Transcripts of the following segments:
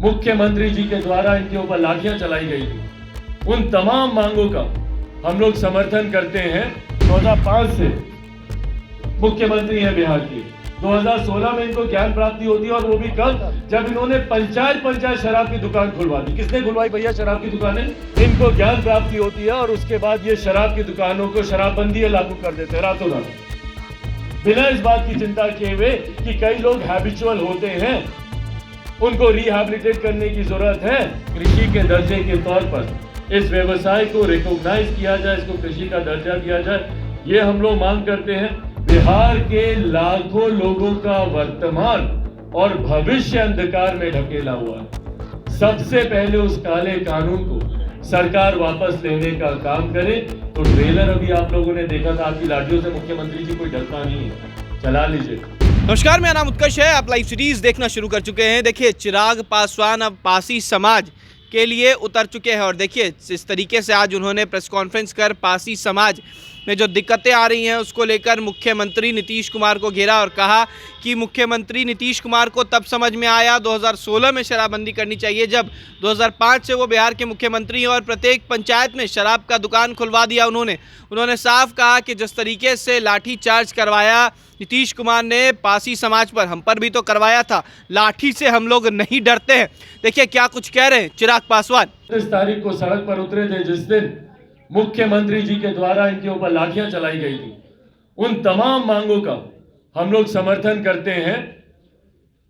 मुख्यमंत्री जी के द्वारा इनके ऊपर लाठियां चलाई गई थी, उन तमाम मांगों का हम लोग समर्थन करते हैं। 2005 से मुख्यमंत्री हैं बिहार के। 2016 में इनको ज्ञान प्राप्ति होती है, और वो भी कब, जब इन्होंने पंचायत शराब की दुकान खुलवा दी। किसने खुलवाई भैया शराब की दुकानें? इनको ज्ञान प्राप्ति होती है और उसके बाद ये शराब की दुकानों को शराबबंदी लागू कर देते हैं रातों रात, बिना इस बात की चिंता किए हुए कि कई लोग हैबिचुअल होते हैं, उनको रिहैबिलिटेट करने की जरूरत है। कृषि के दर्जे के तौर पर इस व्यवसाय को रिकॉग्नाइज किया जाए, इसको कृषि का दर्जा दिया जाए, ये हम लोग मांग करते हैं। बिहार के लाखों लोगों का वर्तमान और भविष्य अंधकार में ढकेला हुआ है। सबसे पहले उस काले कानून को सरकार वापस लेने का काम करे। तो ट्रेलर अभी आप लोगों ने देखा था, आपकी लाठियों से मुख्यमंत्री जी कोई डरता नहीं है, चला लीजिए। नमस्कार, मेरा नाम उत्कर्ष है। आप लाइव सीरीज देखना शुरू कर चुके हैं। देखिए, चिराग पासवान अब पासी समाज के लिए उतर चुके हैं और देखिए इस तरीके से आज उन्होंने प्रेस कॉन्फ्रेंस कर पासी समाज में जो दिक्कतें आ रही हैं उसको लेकर मुख्यमंत्री नीतीश कुमार को घेरा और कहा कि मुख्यमंत्री नीतीश कुमार को तब समझ में आया 2016 में शराबबंदी करनी चाहिए, जब 2005 से वो बिहार के मुख्यमंत्री हैं और प्रत्येक पंचायत में शराब का दुकान खुलवा दिया। उन्होंने साफ कहा कि जिस तरीके से लाठी चार्ज करवाया नीतीश कुमार ने पासी समाज पर, हम पर भी तो करवाया था, लाठी से हम लोग नहीं डरते हैं। देखिए क्या कुछ कह रहे हैं चिराग पासवान। 30 तारीख को सड़क पर उतरे थे, जिस दिन मुख्यमंत्री जी के द्वारा इनके ऊपर लाठियां चलाई गई थी, उन तमाम मांगों का हम लोग समर्थन करते हैं,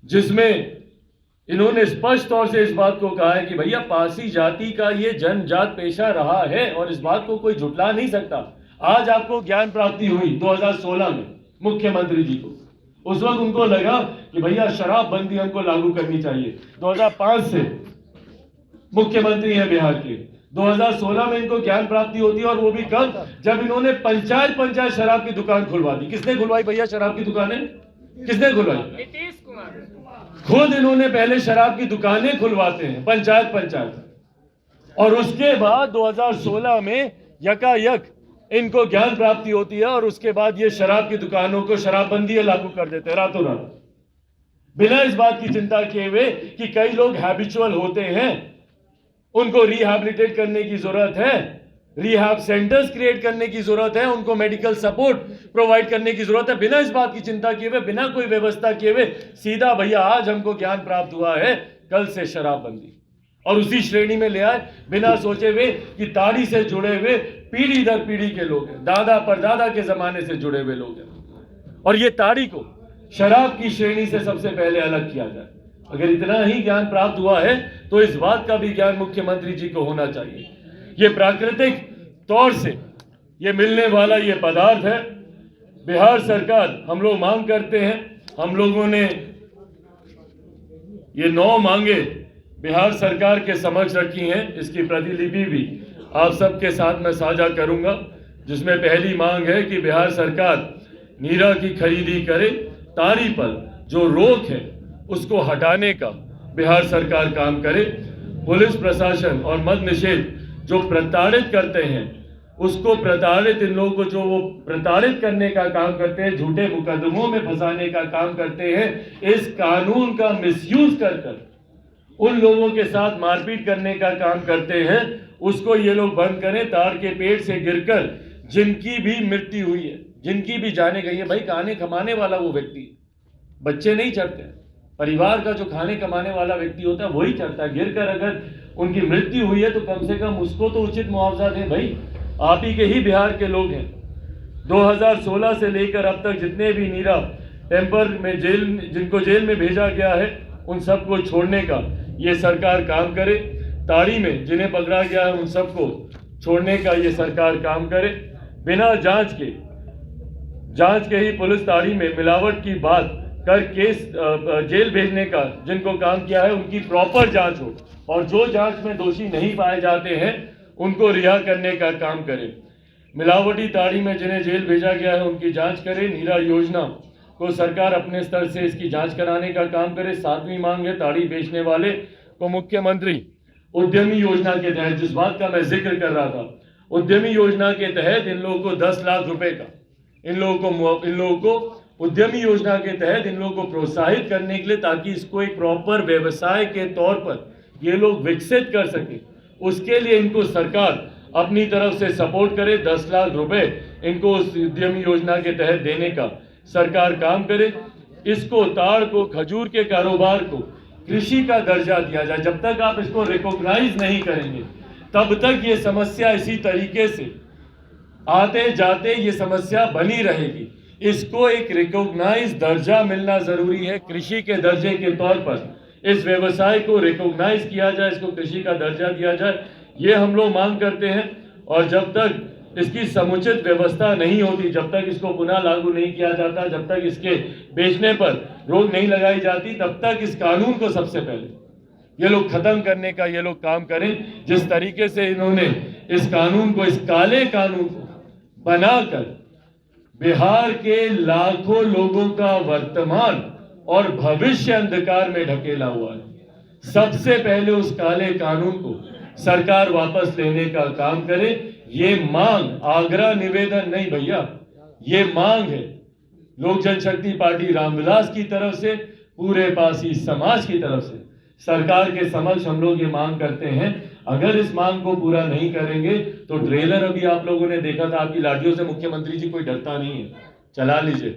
जिसमें इन्होंने स्पष्ट तौर से इस बात को कहा है कि भैया पासी जाति का ये जनजात पेशा रहा है और इस बात को कोई झुठला नहीं सकता। आज आपको ज्ञान प्राप्ति हुई 2016 में मुख्यमंत्री जी को, उस वक्त उनको लगा कि भैया शराबबंदी हमको लागू करनी चाहिए। 2005 से मुख्यमंत्री हैं बिहार के। 2016 में इनको ज्ञान प्राप्ति होती है, और वो भी कब, जब इन्होंने पंचायत शराब की दुकान खुलवा दी। किसने खुलवाई भैया शराब की दुकानें? किसने खुलवाई? नीतीश कुमार। खुद इन्होंने पहले शराब की दुकानें खुलवाते हैं पंचायत, और उसके बाद 2016 में यकायक इनको ज्ञान प्राप्ति होती है, और उसके बाद ये शराब की दुकानों को शराबबंदी लागू कर देते हैं रातों रात, बिना इस बात की चिंता किए हुए कि कई लोग हैबिचुअल होते हैं, उनको रिहैबिलिटेट करने की जरूरत है, रिहैब सेंटर्स क्रिएट करने की जरूरत है, उनको मेडिकल सपोर्ट प्रोवाइड करने की जरूरत है, बिना इस बात की चिंता किए हुए, बिना कोई व्यवस्था किए हुए सीधा भैया आज हमको ज्ञान प्राप्त हुआ है, कल से शराबबंदी, और उसी श्रेणी में ले आए, बिना सोचे हुए कि ताड़ी से जुड़े हुए पीढ़ी दर पीढ़ी के लोग हैं, दादा परदादा के जमाने से जुड़े हुए लोग हैं, और ये ताड़ी को शराब की श्रेणी से सबसे पहले अलग किया जाए। अगर इतना ही ज्ञान प्राप्त हुआ है तो इस बात का भी ज्ञान मुख्यमंत्री जी को होना चाहिए। ये प्राकृतिक तौर से ये मिलने वाला ये पदार्थ है। बिहार सरकार, हम लोग मांग करते हैं, हम लोगों ने ये 9 मांगे बिहार सरकार के समक्ष रखी हैं, इसकी प्रतिलिपि भी आप सबके साथ मैं साझा करूंगा, जिसमें पहली मांग है कि बिहार सरकार नीरा की खरीदी करे, ताड़ी पर जो रोक है उसको हटाने का बिहार सरकार काम करे। पुलिस प्रशासन और मद्य निषेध जो प्रताड़ित करते हैं, उसको प्रताड़ित, इन लोगों को जो वो प्रताड़ित करने का काम करते हैं, झूठे मुकदमों में फंसाने का काम करते हैं, इस कानून का मिसयूज कर उन लोगों के साथ मारपीट करने का काम करते हैं, उसको ये लोग बंद करें। ताड़ के पेड़ से गिरकर जिनकी भी मृत्यु हुई है, जिनकी भी जाने गई है, भाई खाने कमाने वाला वो व्यक्ति, बच्चे नहीं चढ़ते, परिवार का जो खाने कमाने वाला व्यक्ति होता है वही चढ़ता है। गिरकर अगर उनकी मृत्यु हुई है तो कम से कम उसको तो उचित मुआवजा दें। भाई आप ही के ही बिहार के लोग हैं। 2016 से लेकर अब तक जितने भी नीरा टेम्पर में जिनको जेल में भेजा गया है, उन सबको छोड़ने का ये सरकार काम करे। ताड़ी में जिन्हें पकड़ा गया है उन सबको छोड़ने का ये सरकार काम करे। बिना जांच के ही पुलिस ताड़ी में मिलावट की बात कर केस जेल भेजने का जिनको काम किया है उनकी प्रॉपर जांच हो, और जो जांच में दोषी नहीं पाए जाते हैं उनको रिहा करने का काम करे। मिलावटी ताड़ी में जिन्हें जेल भेजा गया है उनकी जांच करे। नीरा योजना को सरकार अपने स्तर से इसकी जांच कराने का काम करे। 7वीं मांग है, ताड़ी बेचने वाले को मुख्यमंत्री उद्यमी योजना के तहत, जिस बात का मैं जिक्र कर रहा था, उद्यमी योजना के तहत इन लोगों को 10 लाख रुपए का इन लोगों को उद्यमी योजना के तहत इन लोगों को प्रोत्साहित करने के लिए, ताकि इसको एक प्रॉपर व्यवसाय के तौर पर ये लोग विकसित कर सके, उसके लिए इनको सरकार अपनी तरफ से सपोर्ट करे। 10 लाख रुपए इनको उस उद्यमी योजना के तहत देने का सरकार काम करे। इसको ताड़ को, खजूर के कारोबार को कृषि का दर्जा दिया जाए। जब तक आप इसको रिकॉग्नाइज नहीं करेंगे तब तक ये समस्या इसी तरीके से आते जाते ये समस्या बनी रहेगी। इसको एक रिकॉग्नाइज दर्जा मिलना जरूरी है। कृषि के दर्जे के तौर पर इस व्यवसाय को रिकॉग्नाइज किया जाए, इसको कृषि का दर्जा दिया जाए, ये हम लोग मांग करते हैं। और जब तक इसकी समुचित व्यवस्था नहीं होती, जब तक इसको पुनः लागू नहीं किया जाता, जब तक इसके बेचने पर रोक नहीं लगाई जाती, तब तक इस कानून को सबसे पहले ये लोग खत्म करने का ये लोग काम करें। जिस तरीके से इन्होंने इस कानून को, इस काले कानून को बनाकर बिहार के लाखों लोगों का वर्तमान और भविष्य अंधकार में ढकेला हुआ है, सबसे पहले उस काले कानून को सरकार वापस लेने का काम करे। ये मांग, आग्रह निवेदन नहीं भैया, ये मांग है लोक जनशक्ति पार्टी रामविलास की तरफ से, पूरे पासी समाज की तरफ से सरकार के समक्ष हम लोग ये मांग करते हैं। अगर इस मांग को पूरा नहीं करेंगे तो ट्रेलर अभी आप लोगों ने देखा था, आपकी लाठियों से मुख्यमंत्री जी कोई डरता नहीं है, चला लीजिए।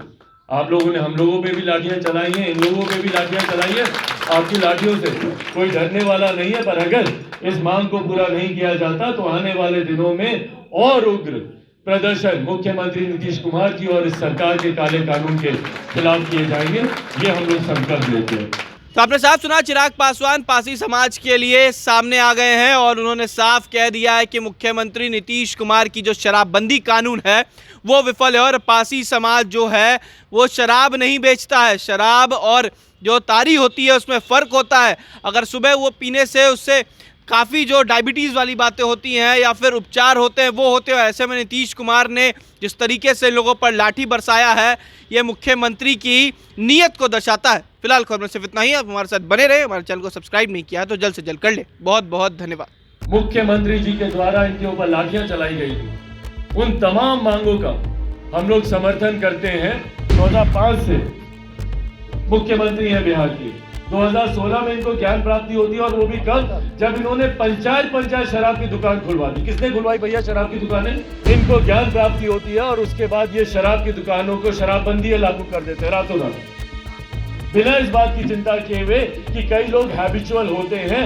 आप लोगों ने हम लोगों पे भी लाठियां चलाई हैं, इन लोगों पे भी लाठियां चलाई है, आपकी लाठियों से कोई डरने वाला नहीं है। पर अगर इस मांग को पूरा नहीं किया जाता तो आने वाले दिनों में और उग्र प्रदर्शन मुख्यमंत्री नीतीश कुमार जी और इस सरकार के काले कानून के खिलाफ किए जाएंगे, ये हम लोग संकल्प लेते हैं। तो आपने साफ सुना, चिराग पासवान पासी समाज के लिए सामने आ गए हैं और उन्होंने साफ कह दिया है कि मुख्यमंत्री नीतीश कुमार की जो शराबबंदी कानून है वो विफल है और पासी समाज जो है वो शराब नहीं बेचता है। शराब और जो तारी होती है उसमें फ़र्क होता है। अगर सुबह वो पीने से उससे काफ़ी जो डायबिटीज़ वाली बातें होती हैं या फिर उपचार होते हैं वो होते हैं। ऐसे में नीतीश कुमार ने जिस तरीके से लोगों पर लाठी बरसाया है, ये मुख्यमंत्री की नीयत को दर्शाता है। फिलहाल खबर में सिर्फ इतना ही। आप हमारे साथ बने रहे, हमारे चैनल को सब्सक्राइब नहीं किया तो जल्द से जल्द कर ले। बहुत बहुत धन्यवाद। मुख्यमंत्री जी के द्वारा इनके ऊपर लाठियां चलाई गई थी, उन तमाम मांगों का हम लोग समर्थन करते हैं। 2005 से मुख्यमंत्री हैं बिहार के। 2016 में इनको ज्ञान प्राप्ति होती है और वो भी कब, जब इन्होंने पंचायत शराब की दुकान खुलवा दी। किसने खुलवाई भैया शराब की दुकानें? इनको ज्ञान प्राप्ति होती है और उसके बाद ये शराब की दुकानों को शराबबंदी लागू कर देते हैं रातों रात, बिना इस बात की चिंता किए हुए कि कई लोग हैबिचुअल होते हैं,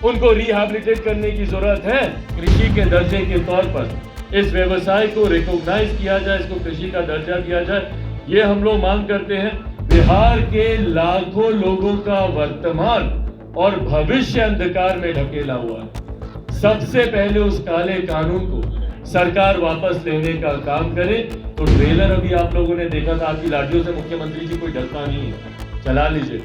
उनको रिहैबिलिटेट करने की जरूरत है। कृषि के दर्जे के तौर पर इस व्यवसाय को रिकॉग्नाइज किया जाए, इसको कृषि का दर्जा दिया जाए, ये हम लोग मांग करते हैं। बिहार के लाखों लोगों का वर्तमान और भविष्य अंधकार में ढकेला हुआ है, सबसे पहले उस काले कानून को सरकार वापस लेने का काम करे। तो ट्रेलर अभी आप लोगों ने देखा था, आपकी लाठियों से मुख्यमंत्री जी कोई डरता नहीं है, चला लीजिए।